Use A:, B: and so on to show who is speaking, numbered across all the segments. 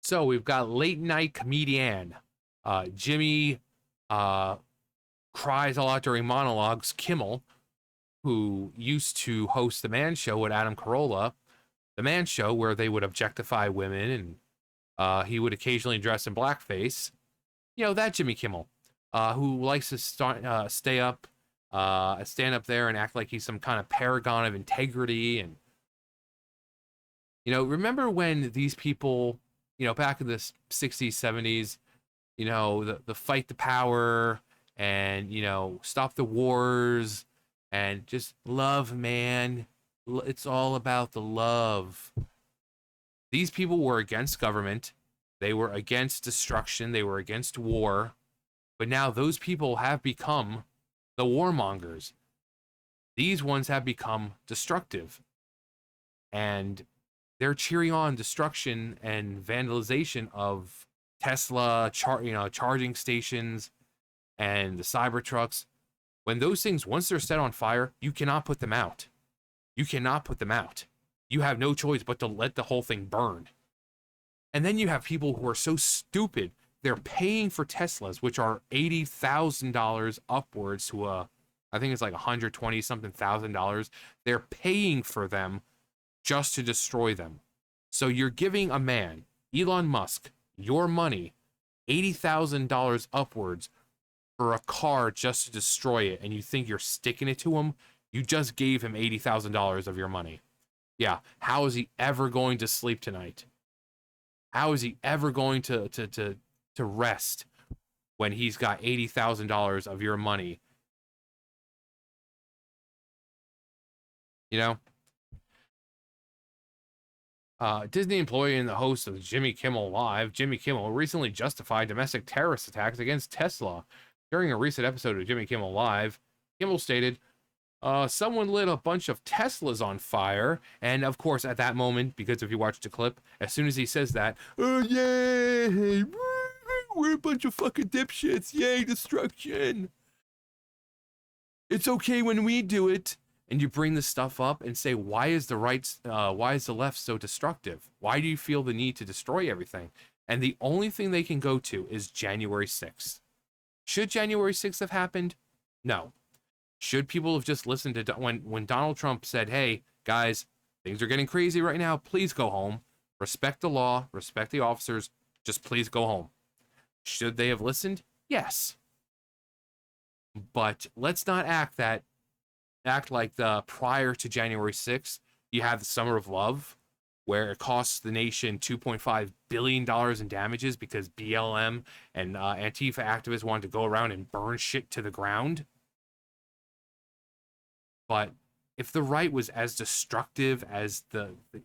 A: So we've got late night comedian Jimmy uh, cries a lot during monologues. Kimmel, who used to host the Man Show with Adam Carolla, the Man Show where they would objectify women and he would occasionally dress in blackface. You know that Jimmy Kimmel, who likes to stand up there and act like he's some kind of paragon of integrity. And remember when these people, back in the 60s, 70s, the fight the power and, stop the wars and just love, man. It's all about the love. These people were against government. They were against destruction. They were against war. But now those people have become the warmongers. These ones have become destructive. And they're cheering on destruction and vandalization of Tesla, charging stations and the Cybertrucks. When those things, once they're set on fire, you cannot put them out. You cannot put them out. You have no choice but to let the whole thing burn. And then you have people who are so stupid, they're paying for Teslas, which are $80,000 upwards to I think it's like 120 something thousand dollars. They're paying for them just to destroy them. So you're giving a man, Elon Musk, your money, $80,000 upwards for a car just to destroy it, and you think you're sticking it to him? You just gave him $80,000 of your money. Yeah, how is he ever going to sleep tonight? How is he ever going to rest when he's got $80,000 of your money? Disney employee and the host of Jimmy Kimmel Live, Jimmy Kimmel, recently justified domestic terrorist attacks against Tesla. During a recent episode of Jimmy Kimmel Live, Kimmel stated, someone lit a bunch of Teslas on fire. And of course, at that moment, because if you watch the clip, as soon as he says that, oh, yay, we're a bunch of fucking dipshits, yay, destruction. It's okay when we do it. And you bring this stuff up and say, why is the left so destructive? Why do you feel the need to destroy everything? And the only thing they can go to is January 6th. Should January 6th have happened? No. Should people have just listened to when Donald Trump said, hey, guys, things are getting crazy right now. Please go home. Respect the law. Respect the officers. Just please go home. Should they have listened? Yes. But let's not act like the prior to January 6th, you have the Summer of Love, where it costs the nation $2.5 billion in damages because BLM and Antifa activists wanted to go around and burn shit to the ground. But if the right was as destructive as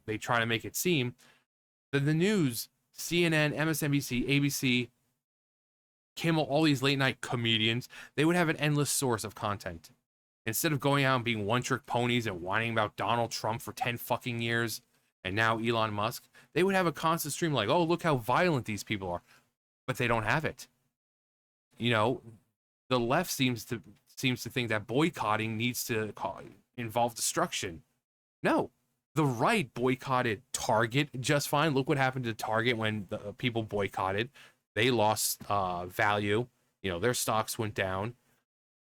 A: they try to make it seem, then the news, CNN, MSNBC, ABC, Kimmel, all these late night comedians, they would have an endless source of content. Instead of going out and being one-trick ponies and whining about Donald Trump for 10 fucking years, and now Elon Musk, they would have a constant stream like, oh, look how violent these people are. But they don't have it. The left seems to think that boycotting needs to involve destruction. No. The right boycotted Target just fine. Look what happened to Target when the people boycotted. They lost value. Their stocks went down.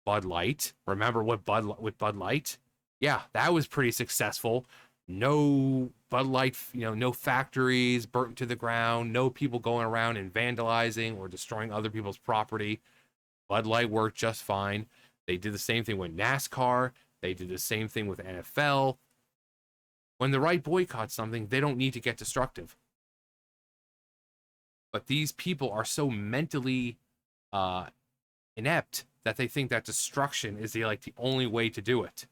A: Bud Light. Remember with Bud Light? Yeah, that was pretty successful. No Bud Light, no factories burnt to the ground, no people going around and vandalizing or destroying other people's property. Bud Light worked just fine. They did the same thing with NASCAR. They did the same thing with NFL. When the right boycotts something, they don't need to get destructive. But these people are so mentally inept that they think that destruction is the only way to do it.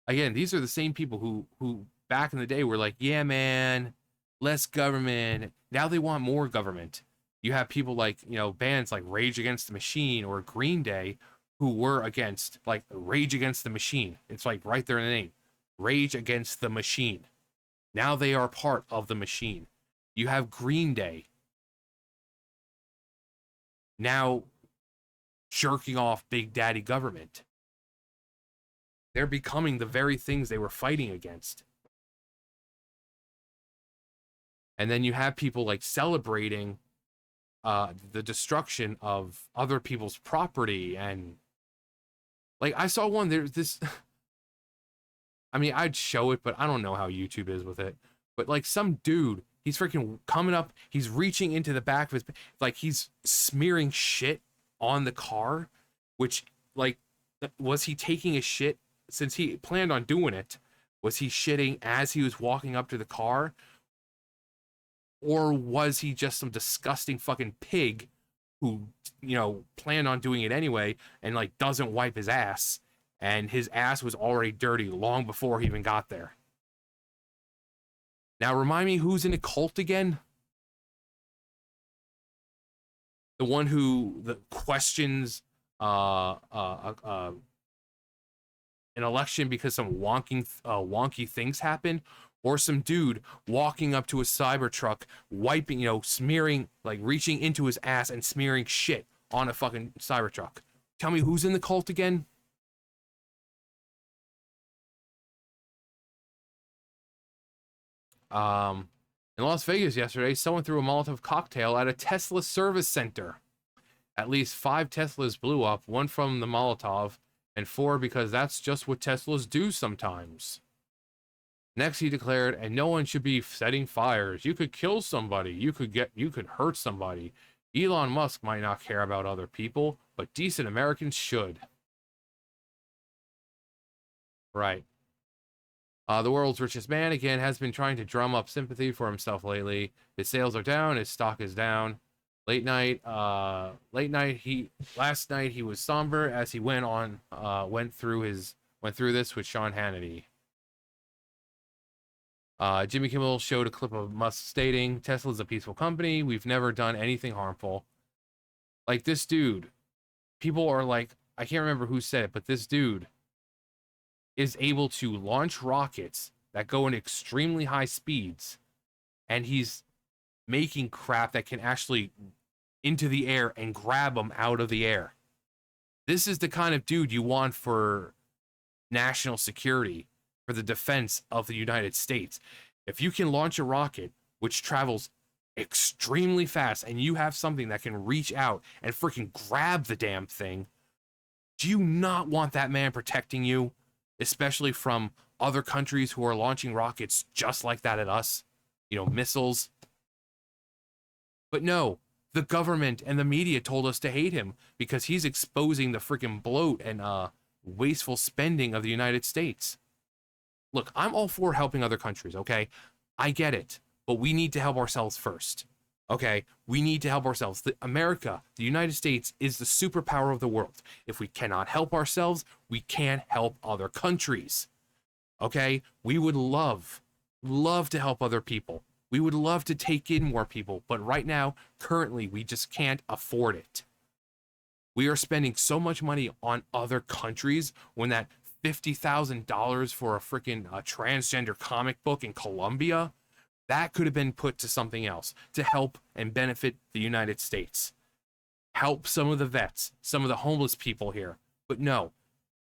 A: Again, these are the same people who back in the day were like, yeah, man, less government. Now they want more government. You have people like, bands like Rage Against the Machine or Green Day who were against, Rage Against the Machine. It's right there in the name. Rage Against the Machine. Now they are part of the machine. You have Green Day now jerking off Big Daddy government. They're becoming the very things they were fighting against. And then you have people like celebrating the destruction of other people's property. And like I saw one, there's this I mean, I'd show it, but I don't know how YouTube is with it. But like some dude, he's freaking coming up, he's reaching into the back of his, like he's smearing shit on the car, which like, was he taking a shit since he planned on doing it? Was he shitting as he was walking up to the car? Or was he just some disgusting fucking pig who, planned on doing it anyway and like doesn't wipe his ass? And his ass was already dirty long before he even got there. Now, remind me who's in a cult again? The one who questions an election because some wonky things happen, or some dude walking up to a Cybertruck, wiping, smearing, like reaching into his ass and smearing shit on a fucking Cybertruck. Tell me who's in the cult again? In Las Vegas yesterday, someone threw a Molotov cocktail at a Tesla service center. At least 5 Teslas blew up, 1 from the Molotov, and 4 because that's just what Teslas do sometimes. Next, he declared, and no one should be setting fires. You could kill somebody. You could hurt somebody. Elon Musk might not care about other people, but decent Americans should. Right. The world's richest man, again, has been trying to drum up sympathy for himself lately. His sales are down. His stock is down. Last night he was somber as he went through this with Sean Hannity. Jimmy Kimmel showed a clip of Musk stating, "Tesla's a peaceful company. We've never done anything harmful." Like this dude, people are like, I can't remember who said it, but this dude is able to launch rockets that go in extremely high speeds, and he's making crap that can actually into the air and grab them out of the air. This is the kind of dude you want for national security, for the defense of the United States. If you can launch a rocket which travels extremely fast and you have something that can reach out and freaking grab the damn thing, do you not want that man protecting you? Especially from other countries who are launching rockets just like that at us, missiles. But no, the government and the media told us to hate him because he's exposing the freaking bloat and wasteful spending of the United States. Look, I'm all for helping other countries, okay? I get it, but we need to help ourselves first. Okay, we need to help ourselves. America, the United States, is the superpower of the world. If we cannot help ourselves, we can't help other countries. Okay, we would love to help other people. We would love to take in more people, but right now, currently, we just can't afford it. We are spending so much money on other countries when that $50,000 for a freaking transgender comic book in Colombia, that could have been put to something else to help and benefit the United States. Help some of the vets, some of the homeless people here. But no,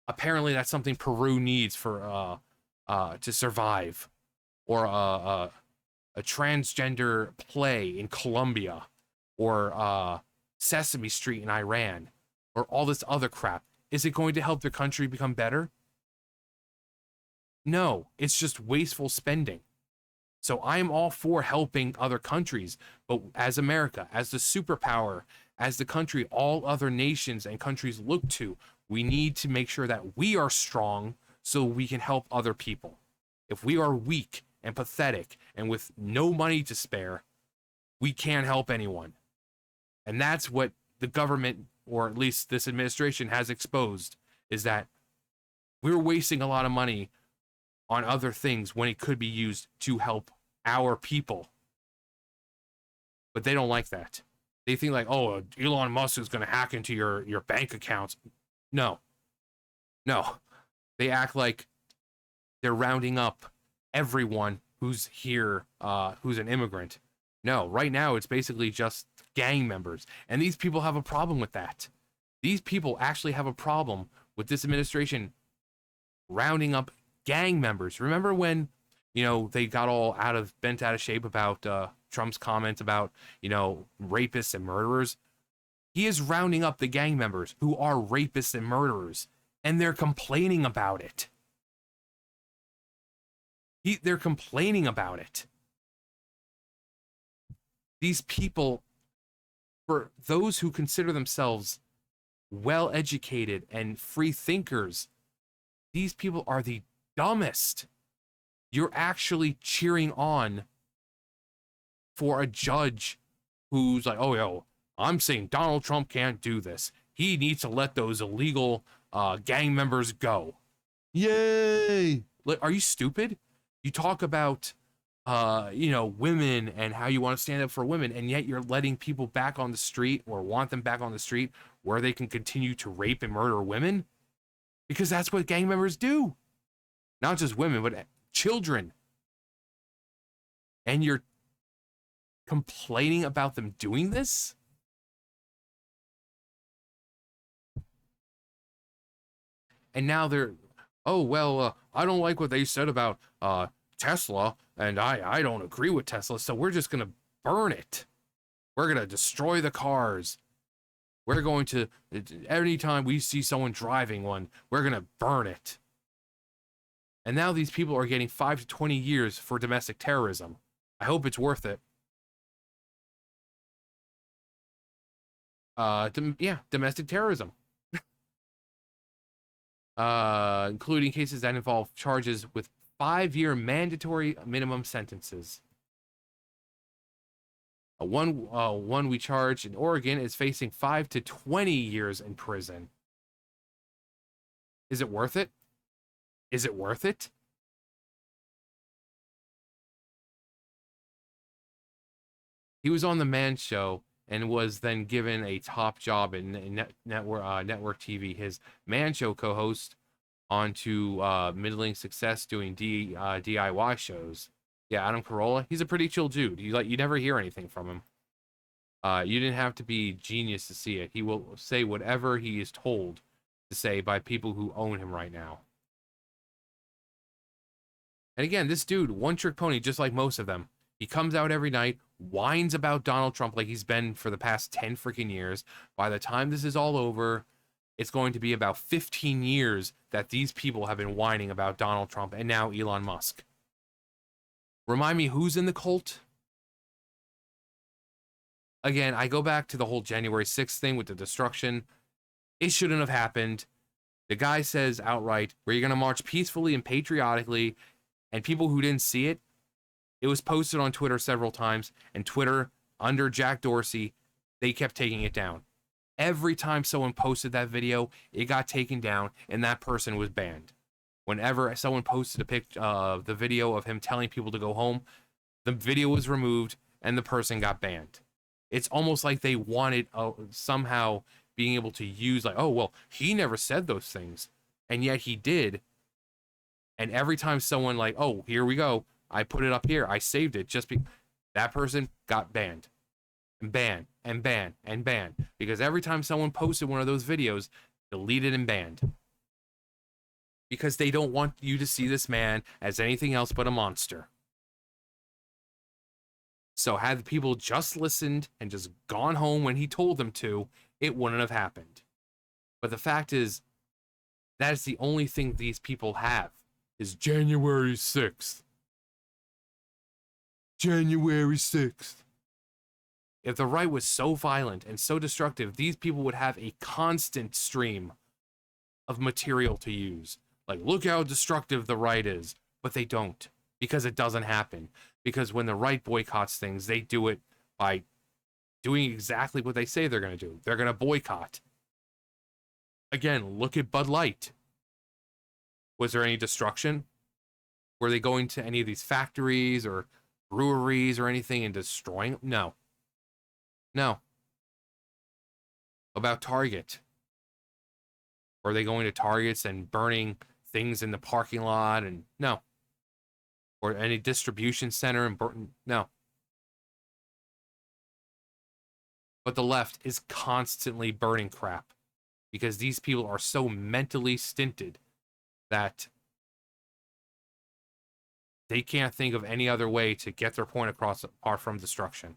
A: apparently that's something Peru needs for to survive. Or a transgender play in Colombia. Or Sesame Street in Iran. Or all this other crap. Is it going to help their country become better? No, it's just wasteful spending. So I am all for helping other countries, but as America, as the superpower, as the country all other nations and countries look to, we need to make sure that we are strong so we can help other people. If we are weak and pathetic and with no money to spare, we can't help anyone. And that's what the government, or at least this administration, has exposed, is that we're wasting a lot of money on other things when it could be used to help our people. But they don't like that. They think like, oh, Elon Musk is going to hack into your bank accounts. No. They act like they're rounding up everyone who's here, who's an immigrant. No, right now it's basically just gang members. And these people have a problem with that. These people actually have a problem with this administration rounding up gang members. Remember when, they got all bent out of shape about Trump's comments about, rapists and murderers. He is rounding up the gang members who are rapists and murderers, and they're complaining about it. They're complaining about it. These people, for those who consider themselves well-educated and free thinkers, these people are the dumbest. You're actually cheering on for a judge who's like, oh, yo, I'm saying Donald Trump can't do this. He needs to let those illegal gang members go. Yay! Are you stupid? You talk about, women and how you want to stand up for women, and yet you're letting people back on the street or want them back on the street where they can continue to rape and murder women? Because that's what gang members do. Not just women, but children. And you're complaining about them doing this? And now they're, oh, well, I don't like what they said about Tesla, and I don't agree with Tesla, so we're just going to burn it. We're going to destroy the cars. We're going to, anytime we see someone driving one, we're going to burn it. And now these people are getting 5 to 20 years for domestic terrorism. I hope it's worth it. Domestic terrorism. Including cases that involve charges with 5-year mandatory minimum sentences. One we charged in Oregon is facing 5 to 20 years in prison. Is it worth it? Is it worth it? He was on the Man Show and was then given a top job in network TV. His Man Show co-host onto middling success doing DIY shows. Yeah, Adam Carolla, he's a pretty chill dude. You never hear anything from him. You didn't have to be genius to see it. He will say whatever he is told to say by people who own him right now. And again, this dude, one trick pony, just like most of them. He comes out every night, whines about Donald Trump like he's been for the past 10 freaking years. By the time this is all over, it's going to be about 15 years that these people have been whining about Donald Trump and now Elon Musk. Remind me, who's in the cult? Again, I go back to the whole January 6th thing with the destruction. It shouldn't have happened. The guy says outright, where you're going to march peacefully and patriotically, and people who didn't see it, it was posted on Twitter several times, and Twitter, under Jack Dorsey, they kept taking it down. Every time someone posted that video, it got taken down, and that person was banned. Whenever someone posted a picture of the video of him telling people to go home, the video was removed, and the person got banned. It's almost like they wanted somehow being able to use, like, oh, well, he never said those things, and yet he did. And every time someone like, oh, here we go, I put it up here, I saved it, that person got banned. And banned, and banned, and banned. Because every time someone posted one of those videos, deleted and banned. Because they don't want you to see this man as anything else but a monster. So had the people just listened and just gone home when he told them to, it wouldn't have happened. But the fact is, that is the only thing these people have, is January 6th. January 6th. If the right was so violent and so destructive, these people would have a constant stream of material to use. Like, look how destructive the right is. But they don't, because it doesn't happen. Because when the right boycotts things, they do it by doing exactly what they say they're going to do. They're going to boycott. Again, look at Bud Light. Was there any destruction? Were they going to any of these factories or breweries or anything and destroying them? No. No. About Target. Were they going to Targets and burning things in the parking lot? And no. Or any distribution center in Burton? No. But the left is constantly burning crap because these people are so mentally stinted that They can't think of any other way to get their point across apart from destruction.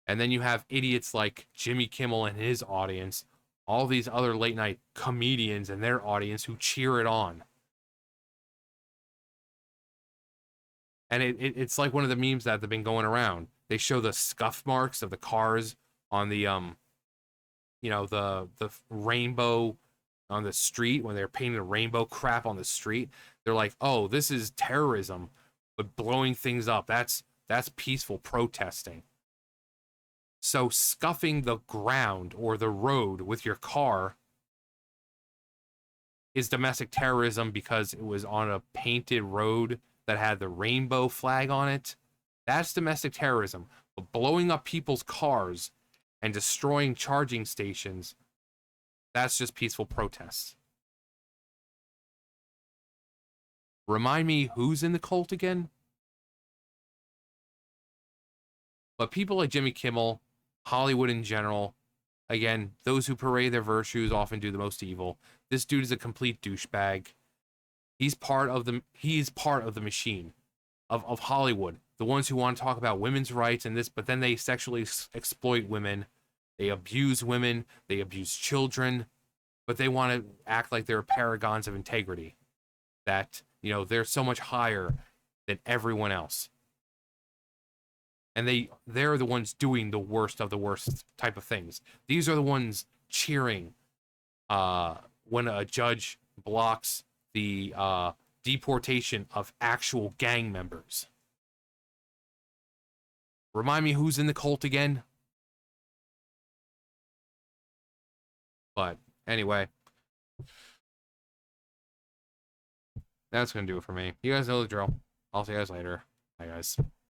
A: And then you have idiots like Jimmy Kimmel and his audience, all these other late night comedians and their audience who cheer it on. And it's like one of the memes that have been going around. They show the scuff marks of the cars on the the rainbow on the street when they're painting the rainbow crap on the street. They're like, "Oh, this is terrorism, but blowing things up. That's peaceful protesting." So scuffing the ground or the road with your car is domestic terrorism because it was on a painted road that had the rainbow flag on it. That's domestic terrorism. But blowing up people's cars and destroying charging stations, that's just peaceful protests. Remind me who's in the cult again? But people like Jimmy Kimmel, Hollywood in general, again, those who parade their virtues often do the most evil. This dude is a complete douchebag. He's part of the machine of Hollywood. The ones who want to talk about women's rights and this, but then they sexually exploit women. They abuse women. They abuse children. But they want to act like they're paragons of integrity. That, they're so much higher than everyone else. And they're the ones doing the worst of the worst type of things. These are the ones cheering when a judge blocks the deportation of actual gang members. Remind me who's in the cult again? But anyway, that's going to do it for me. You guys know the drill. I'll see you guys later. Bye, guys.